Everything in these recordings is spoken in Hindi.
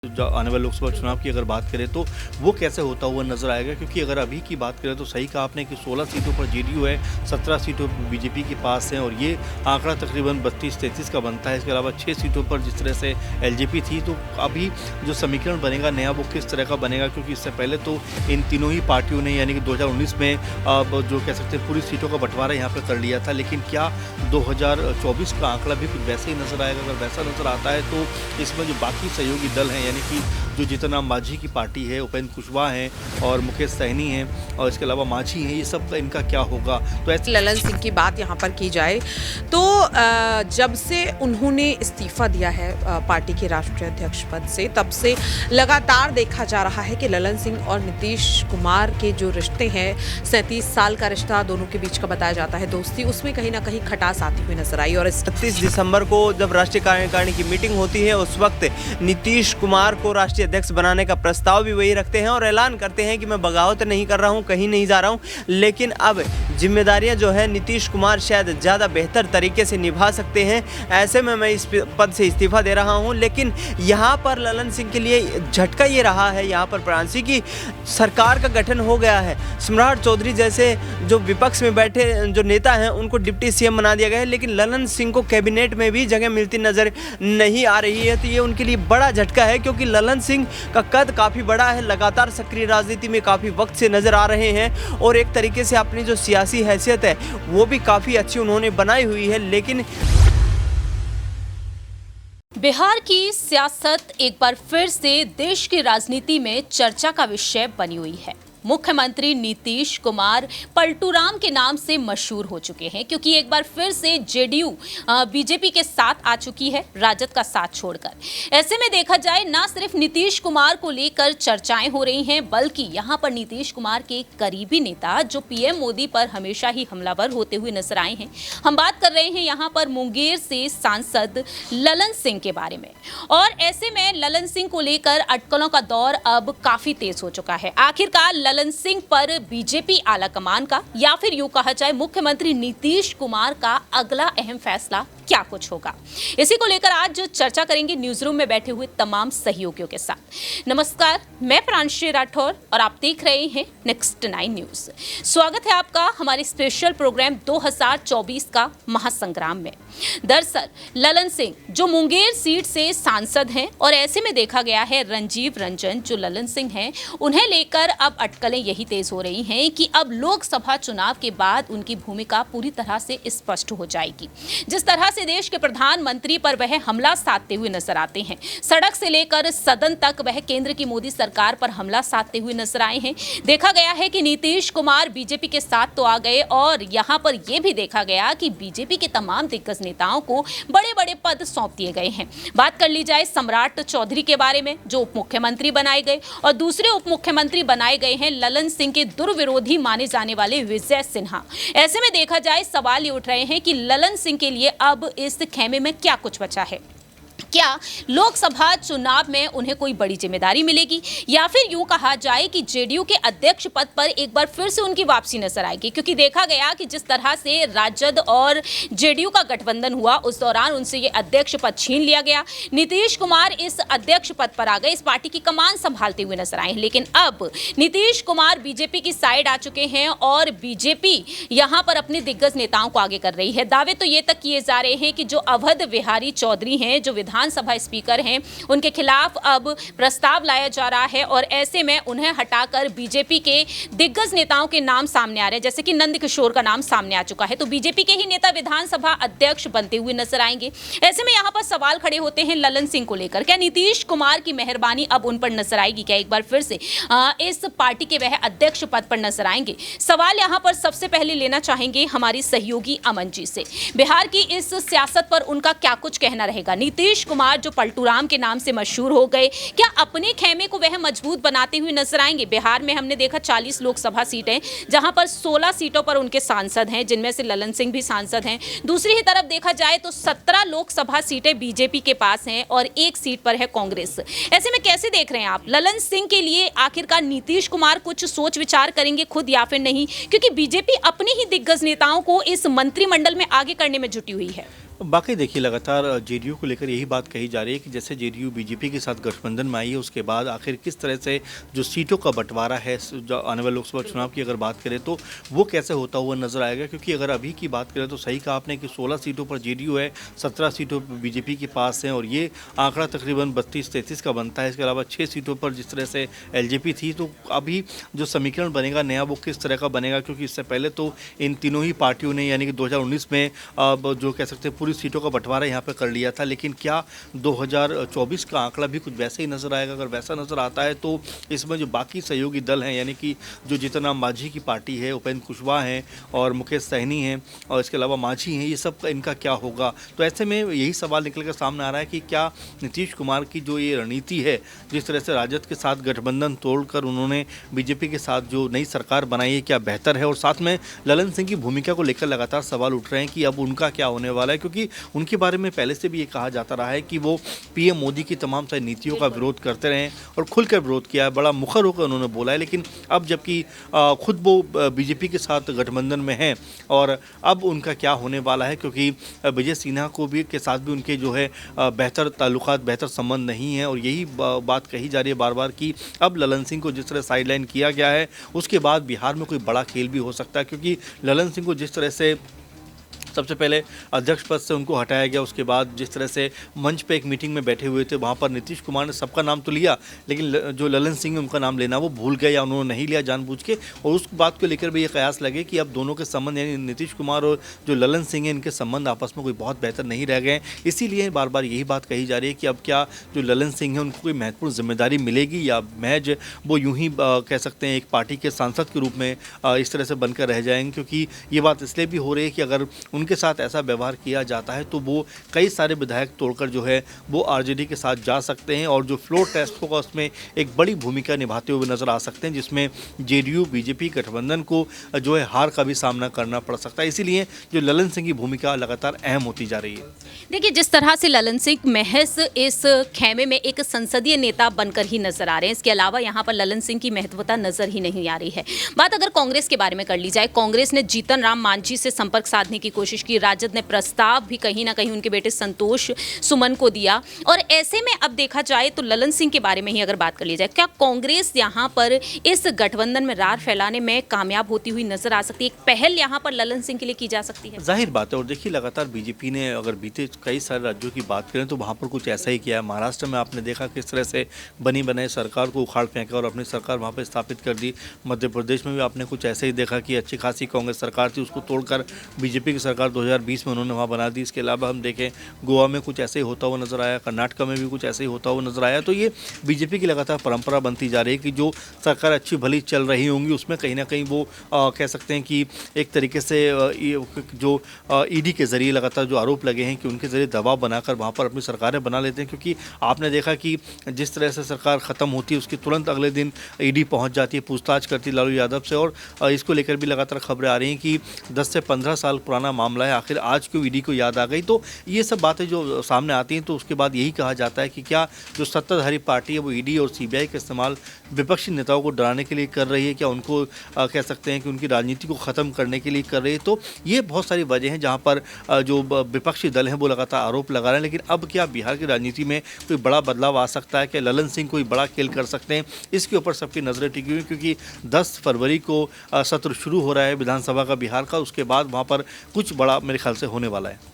जो आने वाले लोकसभा चुनाव की अगर बात करें तो वो कैसे होता हुआ नजर आएगा, क्योंकि अगर अभी की बात करें तो सही कहा आपने कि 16 सीटों पर जेडीयू है, 17 सीटों पर बीजेपी के पास हैं और ये आंकड़ा तकरीबन 32-33 का बनता है। इसके अलावा 6 सीटों पर जिस तरह से एलजेपी थी, तो अभी जो समीकरण बनेगा नया वो किस तरह का बनेगा, क्योंकि इससे पहले तो इन तीनों ही पार्टियों ने यानी कि 2019 में जो कह सकते हैं पूरी सीटों का बंटवारा यहाँ पर कर लिया था। लेकिन क्या 2024 का आंकड़ा भी कुछ वैसे ही नजर आएगा? अगर वैसा नजर आता है तो इसमें जो बाकी सहयोगी दल हैं यानी कि जो जीतन राम मांझी की पार्टी है, उपेंद्र कुशवाहा हैं और मुकेश सहनी हैं और इसके अलावा मांझी हैं, ये सब का इनका क्या होगा? तो ऐसे ललन सिंह की बात यहाँ पर की जाए तो जब से उन्होंने इस्तीफा दिया है पार्टी के राष्ट्रीय अध्यक्ष पद से, तब से लगातार देखा जा रहा है कि ललन सिंह और नीतीश कुमार के जो रिश्ते हैं, 37 साल का रिश्ता दोनों के बीच का बताया जाता है दोस्ती, उसमें कहीं ना कहीं खटास आती हुई नजर आई। और 31 दिसंबर को जब राष्ट्रीय कार्यकारिणी की मीटिंग होती है, उस वक्त नीतीश कुमार को राष्ट्रीय अध्यक्ष बनाने का प्रस्ताव भी वही रखते हैं और ऐलान करते हैं कि मैं बगावत नहीं कर रहा हूं, कहीं नहीं जा रहा हूं, लेकिन अब जिम्मेदारियां जो है नीतीश कुमार शायद ज़्यादा बेहतर तरीके से निभा सकते हैं। ऐसे में मैं इस पद से इस्तीफा दे रहा हूं। लेकिन यहाँ पर ललन सिंह के लिए झटका ये रहा है, यहाँ पर प्रांसी की सरकार का गठन हो गया है। सम्राट चौधरी जैसे जो विपक्ष में बैठे जो नेता हैं उनको डिप्टी सीएम बना दिया गया है, लेकिन ललन सिंह को कैबिनेट में भी जगह मिलती नजर नहीं आ रही है। तो ये उनके लिए बड़ा झटका है, क्योंकि ललन सिंह का कद काफ़ी बड़ा है, लगातार सक्रिय राजनीति में काफ़ी वक्त से नज़र आ रहे हैं और एक तरीके से अपनी जो सियासी हैसियत है वो भी काफ़ी अच्छी उन्होंने बनाई हुई है। लेकिन बिहार की सियासत एक बार फिर से देश की राजनीति में चर्चा का विषय बनी हुई है। मुख्यमंत्री नीतीश कुमार पलटूराम के नाम से मशहूर हो चुके हैं, क्योंकि एक बार फिर से जेडीयू बीजेपी के साथ आ चुकी है, राजद का साथ छोड़कर। ऐसे में देखा जाए ना सिर्फ नीतीश कुमार को लेकर चर्चाएं हो रही हैं, बल्कि यहां पर नीतीश कुमार के करीबी नेता जो पीएम मोदी पर हमेशा ही हमलावर होते हुए नजर आए हैं, हम बात कर रहे हैं यहां पर मुंगेर से सांसद ललन सिंह के बारे में। और ऐसे में ललन सिंह को लेकर अटकलों का दौर अब काफी तेज हो चुका है। आखिरकार ललन सिंह पर बीजेपी आलाकमान का या फिर यूं कहा जाए मुख्यमंत्री नीतीश कुमार का अगला अहम फैसला क्या कुछ होगा, इसी को लेकर आज चर्चा करेंगे न्यूज रूम में बैठे हुए तमाम सहयोगियों के साथ। नमस्कार, मैं प्रांशी राठौर और आप देख रहे हैं नेक्स्ट 9 न्यूज। स्वागत है आपका हमारे स्पेशल प्रोग्राम 2024 का महासंग्राम में। दरअसल ललन सिंह जो मुंगेर सीट से सांसद हैं और ऐसे में देखा गया है रंजीव रंजन जो ललन सिंह हैं, उन्हें लेकर अब अटकलें यही तेज हो रही हैं कि अब लोकसभा चुनाव के बाद उनकी भूमिका पूरी तरह से स्पष्ट हो जाएगी। जिस तरह से देश के प्रधानमंत्री पर वह हमला साधते हुए नजर आते हैं, सड़क से लेकर सदन तक वह केंद्र की मोदी सरकार पर हमला साधते हुए नजर आए हैं। देखा गया है कि नीतीश कुमार बीजेपी के साथ तो आ गए और यहां पर यह भी देखा गया कि बीजेपी के तमाम दिग्गज नेताओं को बड़े बड़े पद सौंप दिए गए हैं। बात कर ली जाए सम्राट चौधरी के बारे में जो उप मुख्यमंत्री बनाए गए, और दूसरे उप मुख्यमंत्री बनाए गए हैं ललन सिंह के दुर्विरोधी माने जाने वाले विजय सिन्हा। ऐसे में देखा जाए सवाल ये उठ रहे हैं कि ललन सिंह के लिए अब इस खेमे में क्या कुछ बचा है। क्या लोकसभा चुनाव में उन्हें कोई बड़ी जिम्मेदारी मिलेगी, या फिर यूं कहा जाए कि जेडीयू के अध्यक्ष पद पर एक बार फिर से उनकी वापसी नजर आएगी, क्योंकि देखा गया कि जिस तरह से राजद और जेडीयू का गठबंधन हुआ उस दौरान उनसे ये अध्यक्ष पद छीन लिया गया। नीतीश कुमार इस अध्यक्ष पद पर आ गए, इस पार्टी की कमान संभालते हुए नजर आए। लेकिन अब नीतीश कुमार बीजेपी की साइड आ चुके हैं और बीजेपी यहां पर अपने दिग्गज नेताओं को आगे कर रही है। दावे तो ये तक किए जा रहे हैं कि जो अवध बिहारी चौधरी हैं, जो विधानसभा स्पीकर हैं, उनके खिलाफ अब प्रस्ताव लाया जा रहा है और ऐसे में उन्हें हटाकर बीजेपी के दिग्गज नेताओं के नाम सामने आ रहे हैं, जैसे कि नंद किशोर का नाम सामने आ चुका है। तो बीजेपी के ही नेता विधानसभा अध्यक्ष बनते हुए नजर आएंगे। ऐसे में यहां पर सवाल खड़े होते हैं ललन सिंह को लेकर, क्या नीतीश कुमार की मेहरबानी अब उन पर नजर आएगी? क्या एक बार फिर से इस पार्टी के वह अध्यक्ष पद पर नजर आएंगे? सवाल यहां पर सबसे पहले लेना चाहेंगे हमारी सहयोगी अमन जी से। बिहार की इस सियासत पर उनका क्या कुछ कहना रहेगा? नीतीश कुमार जो पलटूराम के नाम से मशहूर हो गए, क्या अपने खेमे को वह मजबूत बनाते हुए नजर आएंगे? बिहार में हमने देखा 40 लोकसभा सीटें, जहां पर 16 सीटों पर उनके सांसद हैं, जिनमें से ललन सिंह भी सांसद हैं। दूसरी ही तरफ देखा जाए तो 17 लोकसभा सीटें बीजेपी के पास हैं और 1 सीट पर है कांग्रेस। ऐसे में कैसे देख रहे हैं आप ललन सिंह के लिए? आखिरकार नीतीश कुमार कुछ सोच विचार करेंगे खुद या फिर नहीं, क्योंकि बीजेपी अपने ही दिग्गज नेताओं को इस मंत्रिमंडल में आगे करने में जुटी हुई है। बाकी देखिए लगातार जेडीयू को लेकर यही बात कही जा रही है कि जैसे जेडीयू बीजेपी के साथ गठबंधन में आई है, उसके बाद आखिर किस तरह से जो सीटों का बंटवारा है जो आने वाले लोकसभा चुनाव की अगर बात करें तो वो कैसे होता हुआ नजर आएगा। क्योंकि अगर अभी की बात करें तो सही कहा आपने कि 16 सीटों पर जेडीयू है, 17 सीटों पर बीजेपी के पास हैं और ये आंकड़ा तकरीबन 32-33 का बनता है। इसके अलावा 6 सीटों पर जिस तरह से एलजेपी थी, तो अभी जो समीकरण बनेगा नया वो किस तरह का बनेगा, क्योंकि इससे पहले तो इन तीनों ही पार्टियों ने यानी कि 2019 में अब जो कह सकते हैं पूरी सीटों का बंटवारा यहाँ पे कर लिया था। लेकिन क्या 2024 का आंकड़ा भी कुछ वैसे ही नज़र आएगा? अगर वैसा नज़र आता है तो इसमें जो बाकी सहयोगी दल हैं यानी कि जो जीतनराम मांझी की पार्टी है, उपेंद्र कुशवाहा हैं और मुकेश सहनी हैं और इसके अलावा मांझी हैं, ये सब इनका क्या होगा? तो ऐसे में यही सवाल निकल कर सामने आ रहा है कि क्या नीतीश कुमार की जो ये रणनीति है, जिस तरह से राजद के साथ गठबंधन तोड़कर उन्होंने बीजेपी के साथ जो नई सरकार बनाई है, क्या बेहतर है? और साथ में ललन सिंह की भूमिका को लेकर लगातार सवाल उठ रहे हैं कि अब उनका क्या होने वाला है, क्योंकि उनके बारे में पहले से भी ये कहा जाता रहा है कि वो पीएम मोदी की तमाम सारी नीतियों का विरोध करते रहे और खुलकर विरोध किया है, बड़ा मुखर होकर उन्होंने बोला है। लेकिन अब जबकि खुद वो बीजेपी के साथ गठबंधन में हैं और अब उनका क्या होने वाला है, क्योंकि विजय सिन्हा को भी के साथ भी उनके जो है बेहतर ताल्लुकात, बेहतर संबंध नहीं है और यही बात कही जा रही है बार बार कि अब ललन सिंह को जिस तरह साइडलाइन किया गया है, उसके बाद बिहार में कोई बड़ा खेल भी हो सकता है। क्योंकि ललन सिंह को जिस तरह से सबसे पहले अध्यक्ष पद से उनको हटाया गया, उसके बाद जिस तरह से मंच पे एक मीटिंग में बैठे हुए थे, वहाँ पर नीतीश कुमार ने सबका नाम तो लिया लेकिन जो ललन सिंह उनका नाम लेना वो भूल गए या उन्होंने नहीं लिया जानबूझ के। और उस बात को लेकर भी ये कयास लगे कि अब दोनों के संबंध यानी नीतीश कुमार और जो ललन सिंह हैं, इनके संबंध आपस में कोई बहुत बेहतर नहीं रह गए। इसीलिए बार बार यही बात कही जा रही है कि अब क्या जो ललन सिंह है उनको कोई महत्वपूर्ण जिम्मेदारी मिलेगी या महज वो यूं ही कह सकते हैं एक पार्टी के सांसद के रूप में इस तरह से बनकर रह जाएंगे। क्योंकि ये बात इसलिए भी हो रही है कि अगर उनके साथ ऐसा व्यवहार किया जाता है तो वो कई सारे विधायक तोड़कर जो है वो आरजेडी के साथ जा सकते हैं और जो फ्लोर टेस्ट होगा उसमें एक बड़ी भूमिका निभाते हुए नजर आ सकते हैं, जिसमें जेडीयू बीजेपी गठबंधन को जो है हार का भी सामना करना पड़ सकता है। इसीलिए जो ललन सिंह की भूमिका लगातार अहम होती जा रही है। देखिए, जिस तरह से ललन सिंह महज इस खेमे में एक संसदीय नेता बनकर ही नजर आ रहे हैं, इसके अलावा यहाँ पर ललन सिंह की महत्वता नजर ही नहीं आ रही है। बात अगर कांग्रेस के बारे में कर ली जाए, कांग्रेस ने जीतन राम मांझी से संपर्क साधने की कोशिश की, राजद ने प्रस्ताव भी कहीं ना कहीं उनके बेटे संतोष सुमन को दिया और ऐसे में अब देखा जाए तो ललन सिंह के बारे में ही अगर बात कर ली जाए, क्या कांग्रेस यहाँ पर इस गठबंधन में रार फैलाने में कामयाब होती हुई नजर आ सकती है? एक पहल यहाँ पर ललन सिंह के लिए की जा सकती है? जाहिर बात है। और देखिए लगातार बीजेपी ने अगर बीते कई सारे राज्यों की बात करें तो वहाँ पर कुछ ऐसा ही किया है। महाराष्ट्र में आपने देखा किस तरह से बनी बनाई सरकार को उखाड़ फेंका और अपनी सरकार वहाँ पर स्थापित कर दी। मध्य प्रदेश में भी आपने कुछ ऐसे ही देखा कि अच्छी खासी कांग्रेस सरकार थी, उसको तोड़कर बीजेपी की सरकार 2020 में उन्होंने वहाँ बना दी। इसके अलावा हम देखें गोवा में कुछ ऐसे ही होता हुआ नजर आया, कर्नाटक में भी कुछ ऐसे ही होता हुआ नजर आया। तो ये बीजेपी की लगातार परंपरा बनती जा रही है कि जो सरकार अच्छी भली चल रही होंगी उसमें कहीं ना कहीं वो कह सकते हैं कि एक तरीके से जो ईडी के जरिए लगातार जो आरोप लगे हैं कि उनके जरिए दबाव बनाकर वहाँ पर अपनी सरकारें बना लेते हैं। क्योंकि आपने देखा कि जिस तरह से सरकार ख़त्म होती है उसके तुरंत अगले दिन ईडी पहुँच जाती है, पूछताछ करती है लालू यादव से। और इसको लेकर भी लगातार खबरें आ रही हैं कि 10 से 15 साल पुराना मामला है, आखिर आज क्यों ईडी को याद आ गई। तो ये सब बातें जो सामने आती हैं तो उसके बाद यही कहा जाता है कि क्या जो सत्ताधारी पार्टी है वो ईडी और सीबीआई का इस्तेमाल विपक्षी नेताओं को डराने के लिए कर रही है, क्या उनको कह सकते हैं कि उनकी राजनीति को ख़त्म करने के लिए कर रही है। तो ये बहुत सारी वजह हैं जहाँ पर जो विपक्षी दल हैं वो लगातार आरोप लगा रहे हैं। लेकिन अब क्या बिहार की राजनीति में कोई बड़ा बदलाव आ सकता है? क्या ललन सिंह कोई बड़ा खेल कर सकते हैं? इसके ऊपर सबकी नज़रें टिकी हुई, क्योंकि 10 फरवरी को सत्र शुरू हो रहा है विधानसभा का बिहार का, उसके बाद वहाँ पर कुछ बड़ा मेरे ख्याल से होने वाला है।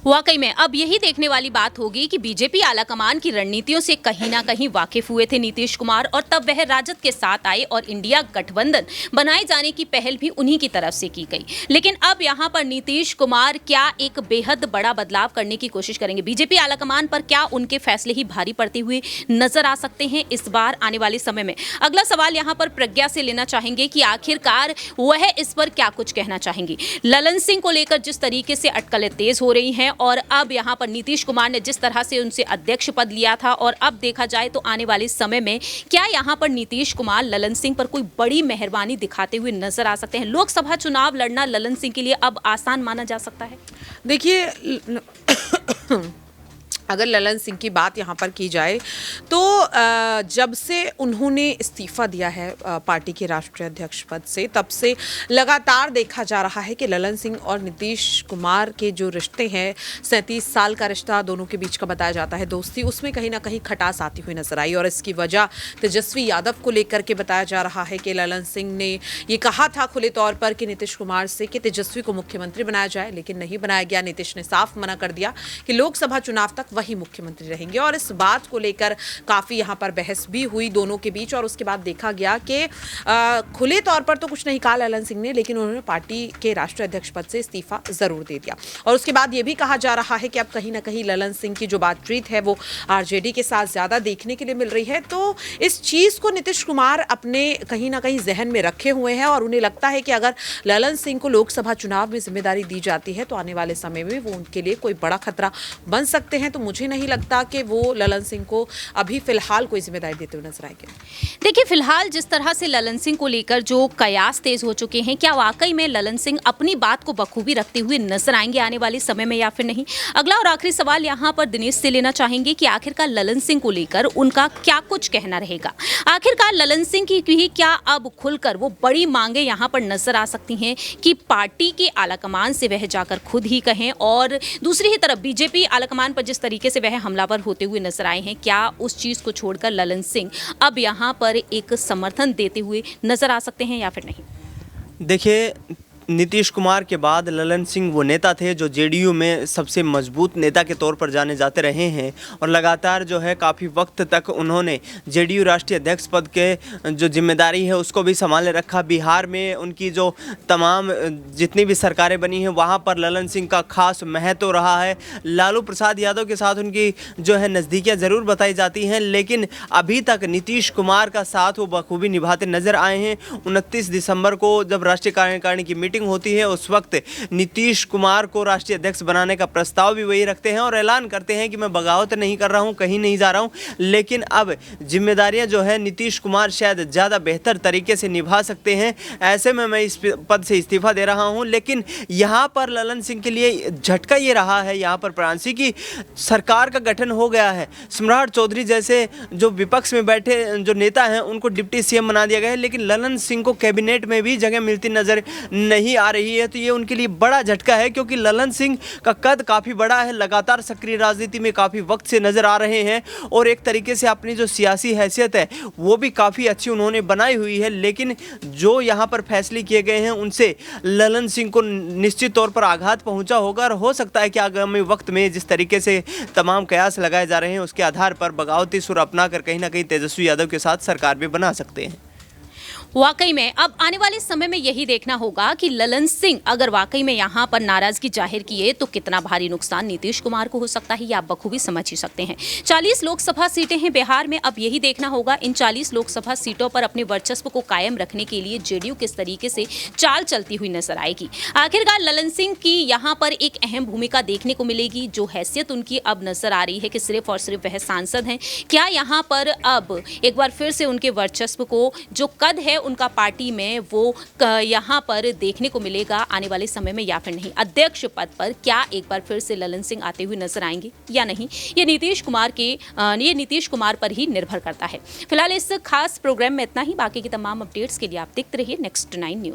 वाकई में अब यही देखने वाली बात होगी कि बीजेपी आलाकमान की रणनीतियों से कहीं ना कहीं वाकिफ हुए थे नीतीश कुमार और तब वह राजद के साथ आए और इंडिया गठबंधन बनाए जाने की पहल भी उन्हीं की तरफ से की गई। लेकिन अब यहां पर नीतीश कुमार क्या एक बेहद बड़ा बदलाव करने की कोशिश करेंगे? बीजेपी आलाकमान पर क्या उनके फैसले ही भारी पड़ते हुए नजर आ सकते हैं इस बार आने वाले समय में? अगला सवाल यहां पर प्रज्ञा से लेना चाहेंगे कि आखिरकार वह इस पर क्या कुछ कहना चाहेंगी। ललन सिंह को लेकर जिस तरीके से अटकलें तेज हो रही हैं और अब यहां पर नीतीश कुमार ने जिस तरह से उनसे अध्यक्ष पद लिया था और अब देखा जाए तो आने वाले समय में क्या यहां पर नीतीश कुमार ललन सिंह पर कोई बड़ी मेहरबानी दिखाते हुए नजर आ सकते हैं? लोकसभा चुनाव लड़ना ललन सिंह के लिए अब आसान माना जा सकता है? देखिए अगर ललन सिंह की बात यहाँ पर की जाए तो जब से उन्होंने इस्तीफ़ा दिया है पार्टी के राष्ट्रीय अध्यक्ष पद से, तब से लगातार देखा जा रहा है कि ललन सिंह और नीतीश कुमार के जो रिश्ते हैं, 37 साल का रिश्ता दोनों के बीच का बताया जाता है दोस्ती, उसमें कहीं ना कहीं खटास आती हुई नजर आई। और इसकी वजह तेजस्वी यादव को लेकर के बताया जा रहा है कि ललन सिंह ने ये कहा था खुले तौर पर कि नीतीश कुमार से कि तेजस्वी को मुख्यमंत्री बनाया जाए, लेकिन नहीं बनाया गया। नीतीश ने साफ मना कर दिया कि लोकसभा चुनाव तक वही मुख्यमंत्री रहेंगे। और इस बात को लेकर काफी यहां पर बहस भी हुई दोनों के बीच। और उसके बाद देखा गया कि खुले तौर पर तो कुछ नहीं कहा ललन सिंह ने, लेकिन उन्होंने पार्टी के राष्ट्रीय अध्यक्ष पद से इस्तीफा जरूर दे दिया। और उसके बाद यह भी कहा जा रहा है कि अब कहीं ना कहीं ललन सिंह की जो बातचीत है वो आरजेडी के साथ ज्यादा देखने के लिए मिल रही है। तो इस चीज को नीतीश कुमार अपने कहीं ना कहीं जहन में रखे हुए हैं और उन्हें लगता है कि अगर ललन सिंह को लोकसभा चुनाव में जिम्मेदारी दी जाती है तो आने वाले समय में वो उनके लिए कोई बड़ा खतरा बन सकते हैं। तो मुझे नहीं लगता कि वो ललन सिंह को अभी फिलहाल कोई जिम्मेदारी देते हुए नजर आएंगे। देखिए, फिलहाल जिस तरह से ललन सिंह को लेकर जो कयास तेज हो चुके हैं, क्या वाकई में ललन सिंह अपनी बात को बखूबी रखते हुए नजर आएंगे आने वाले समय में या फिर नहीं? अगला और आखिरी सवाल यहाँ पर दिनेश से लेना चाहेंगे कि आखिरकार ललन सिंह को लेकर उनका क्या कुछ कहना रहेगा। आखिरकार ललन सिंह की भी क्या अब खुलकर वो बड़ी मांगे यहाँ पर नजर आ सकती हैं कि पार्टी के आलाकमान से वह जाकर खुद ही कहें, और दूसरी ही तरफ बीजेपी आलाकमान पर जिस तरीके से वह हमलावर होते हुए नजर आए हैं, क्या उस चीज को छोड़कर ललन सिंह अब यहाँ पर एक समर्थन देते हुए नजर आ सकते हैं या फिर नहीं? देखिए, नीतीश कुमार के बाद ललन सिंह वो नेता थे जो जेडीयू में सबसे मजबूत नेता के तौर पर जाने जाते रहे हैं और लगातार जो है काफ़ी वक्त तक उन्होंने जेडीयू राष्ट्रीय अध्यक्ष पद के जो जिम्मेदारी है उसको भी संभाले रखा। बिहार में उनकी जो तमाम जितनी भी सरकारें बनी हैं वहाँ पर ललन सिंह का खास महत्व रहा है। लालू प्रसाद यादव के साथ उनकी जो है नज़दीकियाँ ज़रूर बताई जाती हैं, लेकिन अभी तक नीतीश कुमार का साथ वो बखूबी निभाते नज़र आए हैं। 29 दिसंबर को जब राष्ट्रीय कार्यकारिणी की मीटिंग होती है उस वक्त नीतीश कुमार को राष्ट्रीय अध्यक्ष बनाने का प्रस्ताव भी वही रखते हैं और ऐलान करते हैं कि मैं बगावत नहीं कर रहा हूं, कहीं नहीं जा रहा हूं, लेकिन अब जिम्मेदारियां जो है नीतीश कुमार शायद ज़्यादा बेहतर तरीके से निभा सकते हैं। ऐसे में मैं इस पद से इस्तीफा दे रहा हूं। लेकिन यहाँ पर ललन सिंह के लिए झटका ये रहा है यहाँ पर प्रांसी की सरकार का गठन हो गया है। सम्राट चौधरी जैसे जो विपक्ष में बैठे जो नेता हैं उनको डिप्टी सीएम बना दिया गया है, लेकिन ललन सिंह को कैबिनेट में भी जगह मिलती नजर नहीं आ रही है। तो ये उनके लिए बड़ा झटका है क्योंकि ललन सिंह का कद काफ़ी बड़ा है, लगातार सक्रिय राजनीति में काफ़ी वक्त से नज़र आ रहे हैं और एक तरीके से अपनी जो सियासी हैसियत है वो भी काफ़ी अच्छी उन्होंने बनाई हुई है। लेकिन जो यहाँ पर फैसले किए गए हैं उनसे ललन सिंह को निश्चित तौर पर आघात पहुँचा होगा और हो सकता है कि आगामी वक्त में जिस तरीके से तमाम कयास लगाए जा रहे हैं उसके आधार पर बगावती सुर अपना कर कहीं ना कहीं तेजस्वी यादव के साथ सरकार भी बना सकते हैं। वाकई में अब आने वाले समय में यही देखना होगा कि ललन सिंह अगर वाकई में यहाँ पर नाराजगी जाहिर किए तो कितना भारी नुकसान नीतीश कुमार को हो सकता है, ये आप बखूबी समझ ही सकते हैं। 40 लोकसभा सीटें हैं बिहार में, अब यही देखना होगा इन 40 लोकसभा सीटों पर अपने वर्चस्व को कायम रखने के लिए जेडीयू किस तरीके से चाल चलती हुई नजर आएगी। आखिरकार ललन सिंह की यहाँ पर एक अहम भूमिका देखने को मिलेगी। जो हैसियत उनकी अब नजर आ रही है कि सिर्फ और सिर्फ वह सांसद हैं, क्या यहाँ पर अब एक बार फिर से उनके वर्चस्व को जो कद है उनका पार्टी में वो यहाँ पर देखने को मिलेगा आने वाले समय में या फिर नहीं? अध्यक्ष पद पर क्या एक बार फिर से ललन सिंह आते हुए नजर आएंगे या नहीं, ये नीतीश कुमार पर ही निर्भर करता है। फिलहाल इस खास प्रोग्राम में इतना ही। बाकी की तमाम अपडेट्स के लिए आप देखते रहिए नेक्स्ट 9 न्यूज।